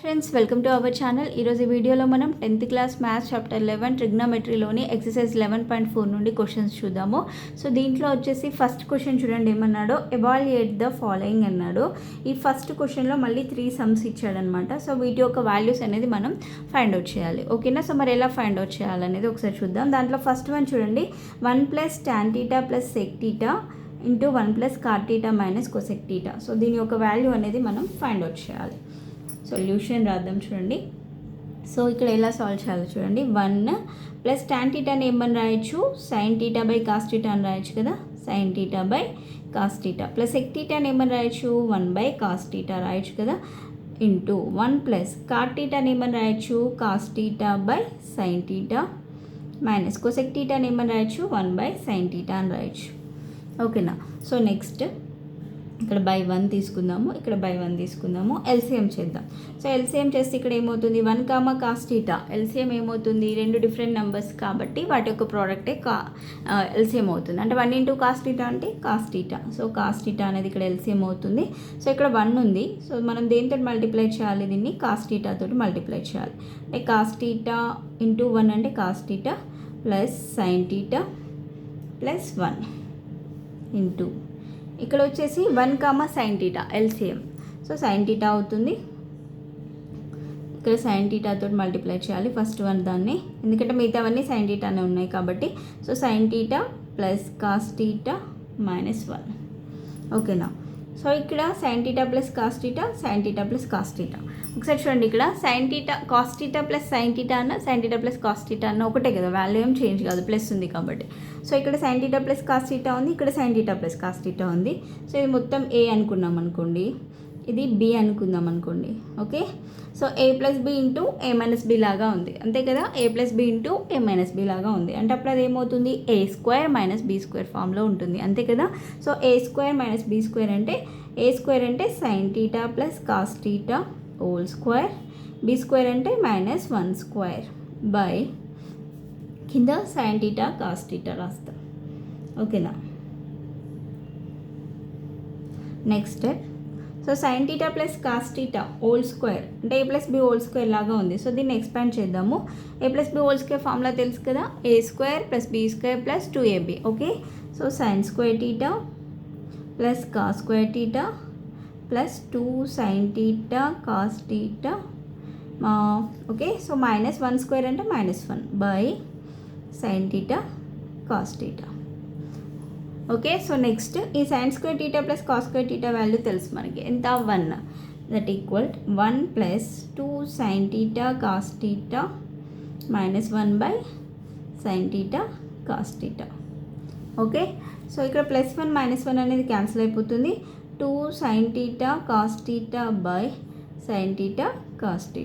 Friends welcome to our channel. ఈరోజు వీడియోలో మనం 10th క్లాస్ మ్యాథ్స్ చాప్టర్ 11 ట్రిగ్నోమెట్రీలోని ఎక్సర్సైజ్ 11.4 నుండి క్వశ్చన్స్ చూద్దాము. సో దీంట్లో వచ్చేసి ఫస్ట్ క్వశ్చన్ చూడండి ఏమన్నాడో, ఎవాల్యుయేట్ ద ఫాలోయింగ్ అన్నాడు. ఈ ఫస్ట్ క్వశ్చన్లో మళ్ళీ 3 సమ్స్ ఇచ్చాడనమాట. సో వీటి యొక్క వాల్యూస్ అనేది మనం ఫైండ్ అవుట్ చేయాలి. ఓకేనా? సో మరి ఎలా ఫైండ్ అవుట్ చేయాలనేది ఒకసారి చూద్దాం. దాంట్లో ఫస్ట్ వన్ చూడండి, 1 + tan θ + sec θ into 1 + cot θ - cosec θ. So దీని యొక్క వాల్యూ అనేది మనం ఫైండ్ అవుట్ చేయాలి. సొల్యూషన్ రాద్దాం చూడండి. సో ఇక్కడ ఎలా సాల్వ్ చేయాలో చూడండి. 1 + tan θని ఏమని రాయొచ్చు, sin θ / cos θ అని రాయొచ్చు కదా, sin θ / cos θ ప్లస్ sec θని ఏమని రాయొచ్చు, 1/cos θ రాయొచ్చు కదా, ఇంటూ 1 + cot θని ఏమని రాయొచ్చు, cos θ / sin θ మైనస్ cosec θని ఏమని రాయొచ్చు, 1/sin θ అని రాయొచ్చు. ఓకేనా? సో నెక్స్ట్ ఇక్కడ బై 1 తీసుకుందాము, ఇక్కడ బై 1 తీసుకుందాము, ఎల్సిఎం చేద్దాం. సో ఎల్సిఎం చేస్తే ఇక్కడ ఏమవుతుంది, 1, cos θ ఎల్సిఎం ఏమవుతుంది, 2 డిఫరెంట్ నెంబర్స్ కాబట్టి వాటి యొక్క ప్రోడక్టే ఎల్సిఎం అవుతుంది. అంటే 1 × cos θ అంటే cos θ. సో cos θ అనేది ఇక్కడ ఎల్సిఎం అవుతుంది. సో ఇక్కడ 1 ఉంది. సో మనం దేనితో మల్టిప్లై చేయాలి, దీన్ని cos θ తోటి మల్టిప్లై చేయాలి. అంటే cos θ × 1 అంటే cos θ plus sin θ plus 1 into ఇక్కడ వచ్చేసి 1, sin θ ఎల్సిఎం. సో sin θ అవుతుంది. ఇక్కడ sin θ తోటి మల్టిప్లై చేయాలి ఫస్ట్ వన్ దాన్ని, ఎందుకంటే మిగతావన్నీ sin θ అనే ఉన్నాయి కాబట్టి. So sin θ plus cos θ minus 1. ఓకేనా? సో ఇక్కడ sin θ plus cos θ, sin θ plus cos θ. ఒకసారి చూడండి, ఇక్కడ sin θ cos θ ప్లస్ sin θ అన్న sin θ ప్లస్ cos θ అన్న ఒకటే కదా, వాల్యూ ఏం చేంజ్ కాదు, ప్లస్ ఉంది కాబట్టి. సో ఇక్కడ sin θ ప్లస్ cos θ ఉంది, ఇక్కడ sin θ ప్లస్ cos θ ఉంది. సో ఇది మొత్తం ఏ అనుకున్నాం అనుకోండి, ఇది బి అనుకుందాం అనుకోండి. Okay? So a + b into a - b లాగా ఉంది, అంతే కదా, a + b into a - b లాగా ఉంది. అంటే అప్పుడు అది ఏమవుతుంది, a² - b² ఫామ్లో ఉంటుంది, అంతే కదా. సో a² - b² అంటే a² అంటే sin θ plus cos θ whole square, b² అంటే -1² బై కింద sin θ cos θ రాస్తాం. ఓకేనా? Next step. So sin θ plus cos θ whole square అంటే a + b హోల్ స్క్వేర్ లాగా ఉంది. సో దీన్ని ఎక్స్పాండ్ చేద్దాము. a + b whole square formula తెలుసు కదా, a² + b² + 2ab. Okay? So sin² θ plus cos² θ plus 2 sin θ cos θ. Okay? So -1² అంటే -1 by sin θ cos θ. Okay? So next ఈ sin² θ plus cos² θ value తెలుసు మనకి, ఎంత, 1. That equal 1 + 2 sin θ cos θ minus 1 by sin θ cos θ. Okay? So ఇక్కడ +1 -1 అనేది cancel అయిపోతుంది. 2 sin θ cos θ by sin θ cos θ.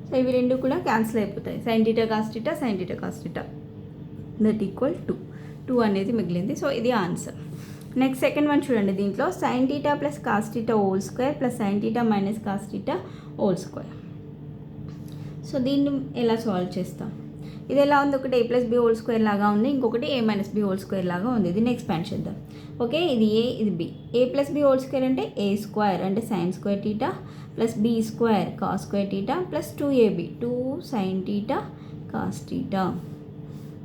So ఇవి రెండు కూడా క్యాన్సిల్ అయిపోతాయి, sin θ cos θ, sin θ cos θ. That equal 2 అనేది మిగిలింది. సో ఇది ఆన్సర్. నెక్స్ట్ సెకండ్ వన్ చూడండి, దీంట్లో sin θ plus cos θ whole square plus sin θ minus cos θ whole square. So దీన్ని ఎలా సాల్వ్ చేస్తాం, ఇది ఎలా ఉంది, ఒకటి a + b హోల్ స్క్వేర్ లాగా ఉంది, ఇంకొకటి a - b హోల్ స్క్వేర్ లాగా ఉంది. దీన్ని ఎక్స్పాండ్ చేద్దాం. ఓకే? ఇది a, ఇది b. a + b whole square అంటే a² అంటే sin² θ plus b² cos² θ plus 2ab 2 sin θ cos θ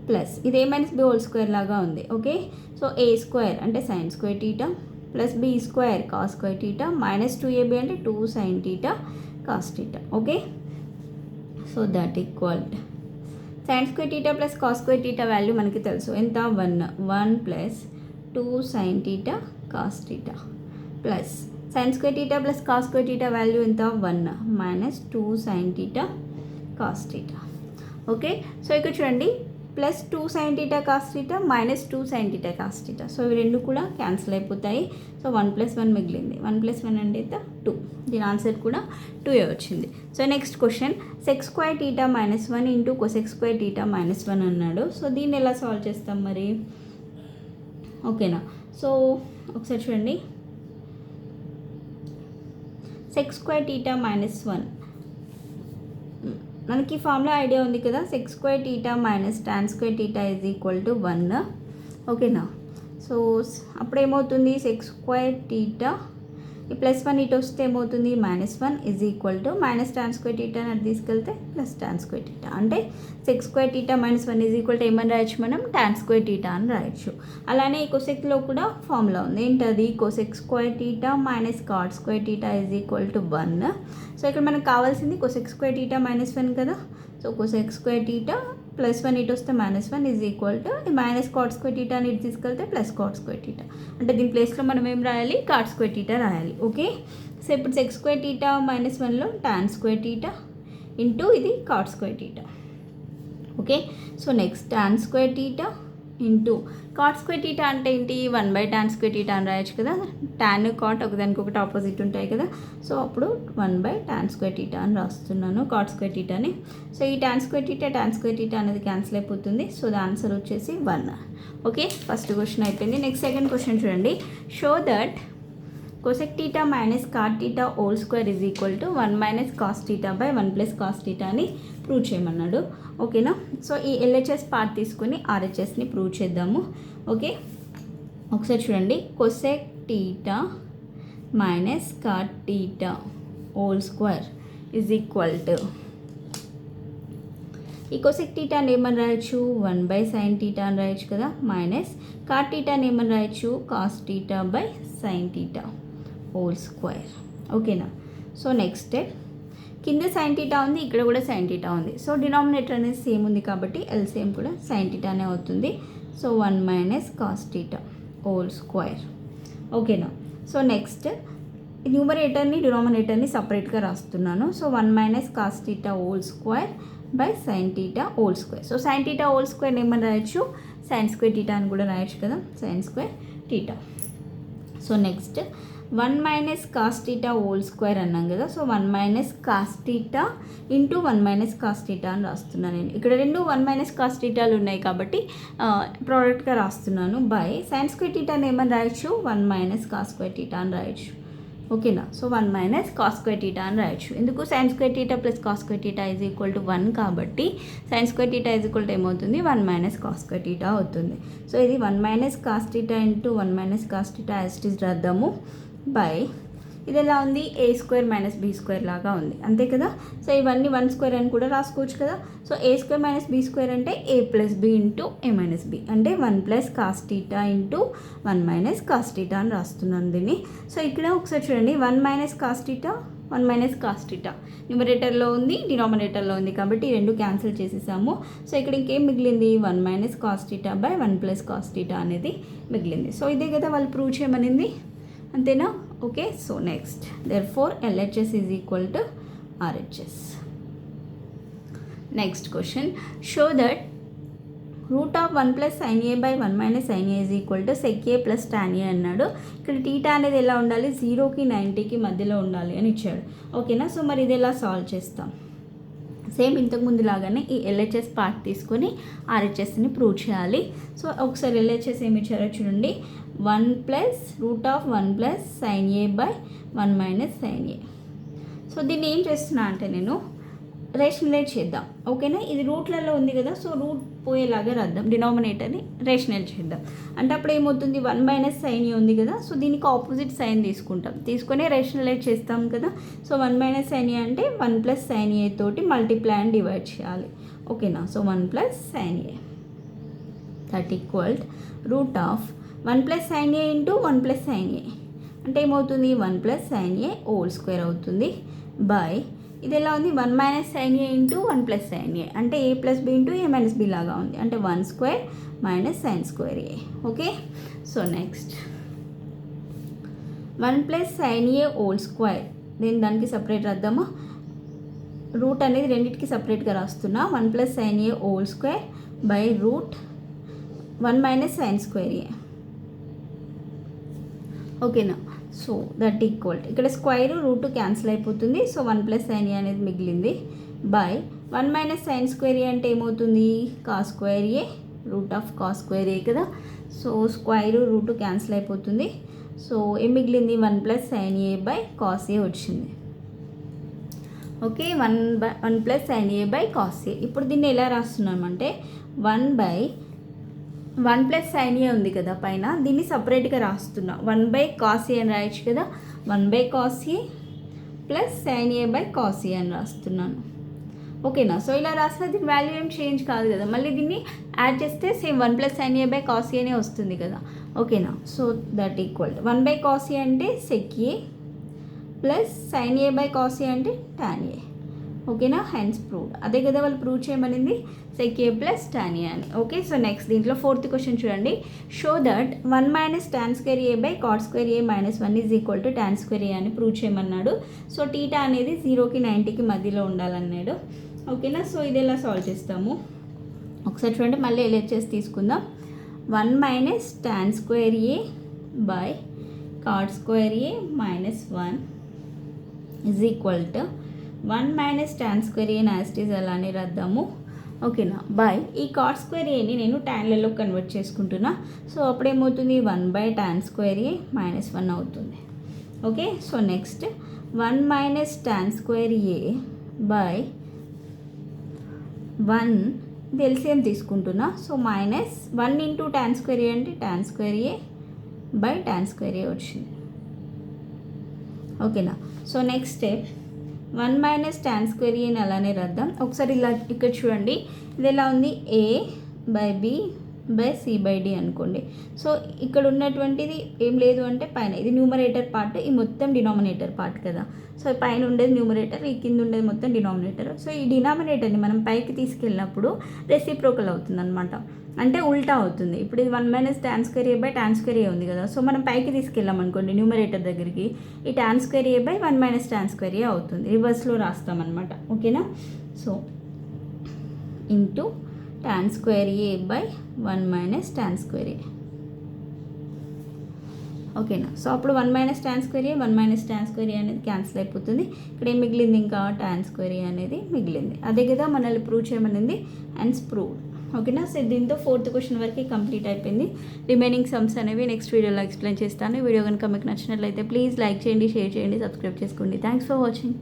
plus ఇది a - b హోల్ స్క్వేర్ లాగా ఉంది. ఓకే? సో a² అంటే sin² θ plus b² cos² θ minus 2ab అంటే 2 sin θ cos θ. Okay? So that equal sin² θ plus cos² θ value మనకి తెలుసు, ఎంత, 1 plus 2 sin θ cos θ plus sin² θ plus cos² θ value ఎంత, 1 minus 2 sin θ cos θ. Okay? So ఇక్కడ చూడండి, plus 2 sin θ cos θ minus 2 sin θ cos θ. So ఇవి రెండు కూడా క్యాన్సిల్ అయిపోతాయి. సో 1 + 1 మిగిలింది, 1 + 1 అంటే 2. దీని ఆన్సర్ కూడా 2 వచ్చింది. So next question, sec² θ - 1 into cosec² θ - 1 అన్నాడు. సో దీన్ని ఎలా సాల్వ్ చేస్తాం మరి? ఓకేనా? సో ఒకసారి చూడండి, sec² θ - 1 మనకి ఫార్ములా ఐడియా ఉంది కదా, sec² θ minus tan² θ is equal to 1. ఓకేనా? సో అప్పుడు ఏమవుతుంది, sec² θ ఈ +1 ఇటు వస్తే ఏమవుతుంది -1 ఈజ్ ఈక్వల్ టు -tan² θ అని తీసుకెళ్తే +tan² θ అంటే sec² θ -1 ఈజ్ ఈక్వల్ టు ఏమని రాయొచ్చు మనం tan² θ అని రాయొచ్చు. అలానే ఈ కొసెక్లో కూడా ఫార్ములా ఉంది. ఏంటది cosec² θ -cot² θ is equal to 1. So ఇక్కడ మనకు కావాల్సింది cosec² θ -1 కదా. సో cosec² θ +1 ఇటు వస్తే -1 ఈజ్ ఈక్వల్ టు ఈ -cot² θ అని ఇటు తీసుకెళ్తే +cot² θ. అంటే దీని ప్లేస్లో మనం ఏం రాయాలి cot² θ రాయాలి. ఓకే, సో ఇప్పుడు sec² θ -1లో tan² θ ఇంటూ ఇది cot² θ. Okay, so next tan² θ into cot² θ అంటే ఏంటి 1/tan² θ అని రాయొచ్చు కదా. tan cot ఒకదానికొకటి ఆపోజిట్ ఉంటాయి కదా. సో అప్పుడు 1/tan² θ అని రాస్తున్నాను cot² θని. సో ఈ tan² θ అనేది క్యాన్సిల్ అయిపోతుంది. సో ద ఆన్సర్ వచ్చేసి 1. ఓకే, ఫస్ట్ క్వశ్చన్ అయిపోయింది. నెక్స్ట్ సెకండ్ క్వశ్చన్ చూడండి. Show that cosec θ minus cot θ whole square is equal to 1 - cos θ by 1 + cos θ అని ప్రూవ్ చేయమన్నాడు. ఓకేనా, సో ఈ LHS పార్ట్ తీసుకుని RHSని ప్రూవ్ చేద్దాము. ఓకే, ఒకసారి చూడండి. cosec θ minus cot θ whole square is equal to ఈ cosec θ అని ఏమని రాయొచ్చు 1/sin θ అని రాయొచ్చు కదా. మైనస్ cot θ అని ఏమని రాయొచ్చు cos θ by sin θ whole square. ఓకేనా, సో నెక్స్ట్ స్టెప్ కింద sin θ ఉంది, ఇక్కడ కూడా sin θ ఉంది. సో డినామినేటర్ అనేది సేమ్ ఉంది కాబట్టి LCM కూడా sin θ అనే అవుతుంది. So 1 - cos θ whole square. ఓకేనా, సో నెక్స్ట్ న్యూమరేటర్ని డినామినేటర్ని సపరేట్గా రాస్తున్నాను. So 1 - cos θ whole square by sin θ whole square. So sin θ whole square ఏమని రాయొచ్చు sin² θ అని కూడా రాయొచ్చు కదా, sin² θ. So next 1 - cos θ whole square అన్నాం కదా. సో 1 - cos θ ఇంటూ 1 - cos θ అని రాస్తున్నాను నేను. ఇక్కడ రెండు 1 - cos θలు ఉన్నాయి కాబట్టి ప్రోడక్ట్గా రాస్తున్నాను. బై sin² θ అని ఏమని రాయొచ్చు 1 - cos² θ అని రాయొచ్చు. ఓకేనా, సో 1 - cos² θ అని రాయొచ్చు. ఎందుకు sin² θ + cos² θ is equal to 1 కాబట్టి sin² θ ఈజ్ ఈక్వల్ టు ఏమవుతుంది 1 - cos² θ అవుతుంది. సో ఇది 1 - cos θ into 1 - cos θ as it is రాద్దాము. బై ఇది ఎలా ఉంది a² - b² లాగా ఉంది, అంతే కదా. సో ఇవన్నీ 1² అని కూడా రాసుకోవచ్చు కదా. సో a² - b² అంటే a + b into a - b అంటే 1 + cos θ ఇంటూ 1 - cos θ అని రాస్తున్నాను దీన్ని. సో ఇక్కడ ఒకసారి చూడండి 1 - cos θ 1 - cos θ న్యూమరేటర్లో ఉంది, డినామినేటర్లో ఉంది కాబట్టి ఈ రెండు క్యాన్సిల్ చేసేసాము. సో ఇక్కడ ఇంకేం మిగిలింది 1 - cos θ బై 1 + cos θ అనేది మిగిలింది. సో ఇదే కదా వాళ్ళు ప్రూవ్ చేయమనింది, అంతేనా. Okay, so next therefore LHS is equal to RHS. Next question. Show that √1 + sin a by 1 - sin a is equal to sec a + tan a అన్నాడు. ఇక్కడ θ అనేది ఎలా ఉండాలి 0కి 90కి మధ్యలో ఉండాలి అని ఇచ్చాడు. ఓకేనా, సో మరి ఇది ఎలా సాల్వ్ చేస్తాం. సేమ్ ఇంతకుముందు లాగానే ఈ LHS పార్ట్ తీసుకొని RHSని ప్రూవ్ చేయాలి. సో ఒకసారి LHS ఏమి ఇచ్చారో చూడండి. 1 + √1 + sin a by 1 - sin a. So దీన్ని ఏం చేస్తున్నా అంటే నేను రేషనలైజ్ చేద్దాం. ఓకేనా, ఇది రూట్లలో ఉంది కదా. సో రూట్ పోయేలాగా రాద్దాం, డినామినేటర్ని రేషనలైజ్ చేద్దాం. అంటే అప్పుడు ఏమవుతుంది 1 - sin a ఉంది కదా. సో దీనికి ఆపోజిట్ సైన్ తీసుకొని రేషనలైజ్ చేస్తాం కదా. సో 1 - sin a అంటే 1 + sin a తోటి మల్టిప్లై అండ్ డివైడ్ చేయాలి. ఓకేనా, so 1 + sin a that equal √1 + sin a into 1 + sin a అంటే ఏమవుతుంది 1 + sin a హోల్ స్క్వేర్ అవుతుంది. బై ఇది ఎలా ఉంది 1 - sin a into 1 + sin a అంటే a + b into a - b లాగా ఉంది. అంటే 1² - sin² a. Okay, so next 1 + sin a whole square నేను దానికి సపరేట్ రాద్దామా. రూట్ అనేది రెండింటికి సపరేట్గా రాస్తున్నా. 1 + sin a whole square by √1 - sin² a. ఓకేనా, సో దట్ ఈక్వల్ ఇక్కడ స్క్వేర్ రూట్ క్యాన్సిల్ అయిపోతుంది. సో 1 + sin a అనేది మిగిలింది. బై 1 - sin² a అంటే ఏమవుతుంది cos² a √cos² a కదా. సో స్క్వేర్ రూట్ క్యాన్సిల్ అయిపోతుంది. సో ఏం మిగిలింది 1 + sin a by cos a వచ్చింది. Okay, 1 + sin a by cos a. ఇప్పుడు దీన్ని ఎలా రాస్తున్నామంటే 1 + sin a ఉంది కదా పైన, దీన్ని సపరేట్గా రాస్తున్నా. 1 / cos a అని రాయొచ్చు కదా. 1/cos A plus sin A/cos A అని రాస్తున్నాను. ఓకేనా. సో ఇలా రాసిన దీని వాల్యూ ఏం చేంజ్ కాదు కదా, మళ్ళీ దీన్ని యాడ్ చేస్తే సేమ్ 1 + sin A/cos A అనే వస్తుంది కదా. ఓకేనా. So that equal 1/cos A అంటే sec A plus sin A/cos A అంటే tan A. ఓకేనా. Hence proved. అదే కదా వాళ్ళు ప్రూవ్ చేయమనింది, sec A plus tan A అని. ఓకే. సో నెక్స్ట్ దీంట్లో 4th క్వశ్చన్ చూడండి. Show that 1 - tan² A/cot² A - 1 = tan² A అని ప్రూవ్ చేయమన్నాడు. సో టీటా అనేది 0కి 90కి మధ్యలో ఉండాలన్నాడు. ఓకేనా. సో ఇది ఎలా సాల్వ్ చేస్తాము ఒకసారి చూడండి. మళ్ళీ LHS తీసుకుందాం. 1 - tan² A/cot² A - 1 = 1 - tan² A as it is అలానే రాద్దాము. ఓకేనా. బై ఈ cot² Aని నేను ట్యాన్లలో కన్వర్ట్ చేసుకుంటున్నా. సో అప్పుడేమవుతుంది 1/tan² A - 1 అవుతుంది. Okay. So next 1 - tan² A/1 ఇది ఎల్సిఎం తీసుకుంటున్నా. సో -1 × tan² A అంటే tan² A/tan² A వచ్చింది. ఓకేనా. So next step 1 - tan² A అని అలానే రాద్దాం. ఒకసారి ఇలా ఇక్కడ చూడండి, ఇది ఎలా ఉంది A/B/C/D అనుకోండి. సో ఇక్కడ ఉన్నటువంటిది ఏం లేదు అంటే పైన ఇది న్యూమరేటర్ పార్ట్, ఈ మొత్తం డినామినేటర్ పార్ట్ కదా. సో పైన ఉండేది న్యూమరేటర్, ఈ కింద ఉండేది మొత్తం డినామినేటర్. సో ఈ డినామినేటర్ని మనం పైకి తీసుకెళ్ళినప్పుడు రెసిప్రోకల్ అవుతుంది అనమాట, అంటే ఉల్టా అవుతుంది. ఇప్పుడు ఇది 1 - tan² A/tan² A ఉంది కదా. సో మనం పైకి తీసుకెళ్ళాం అనుకోండి న్యూమరేటర్ దగ్గరికి, ఈ tan² A/1 - tan² A అవుతుంది. రివర్స్లో రాస్తామన్నమాట. ఓకేనా. So into tan² A/1 - tan² A. ఓకేనా. సో అప్పుడు 1 - tan² A 1 - tan² A అనేది క్యాన్సిల్ అయిపోతుంది. ఇక్కడ ఏం మిగిలింది, ఇంకా tan² A అనేది మిగిలింది. అదే కదా మనల్ని ప్రూవ్ చేయమనింది, అండ్ ప్రూవ్. ఓకేనా. సో దీంతో 4th క్వశ్చన్ వరకు కంప్లీట్ అయిపోయింది. రిమైనింగ్ సమ్స్ అనేవి నెక్స్ట్ వీడియోలో ఎక్స్ప్లెయిన్ చేస్తాను. ఈ వీడియో కనుక మీకు నచ్చినట్లయితే ప్లీజ్ లైక్ చేయండి, షేర్ చేయండి, సబ్స్క్రైబ్ చేసుకోండి. Thanks for watching.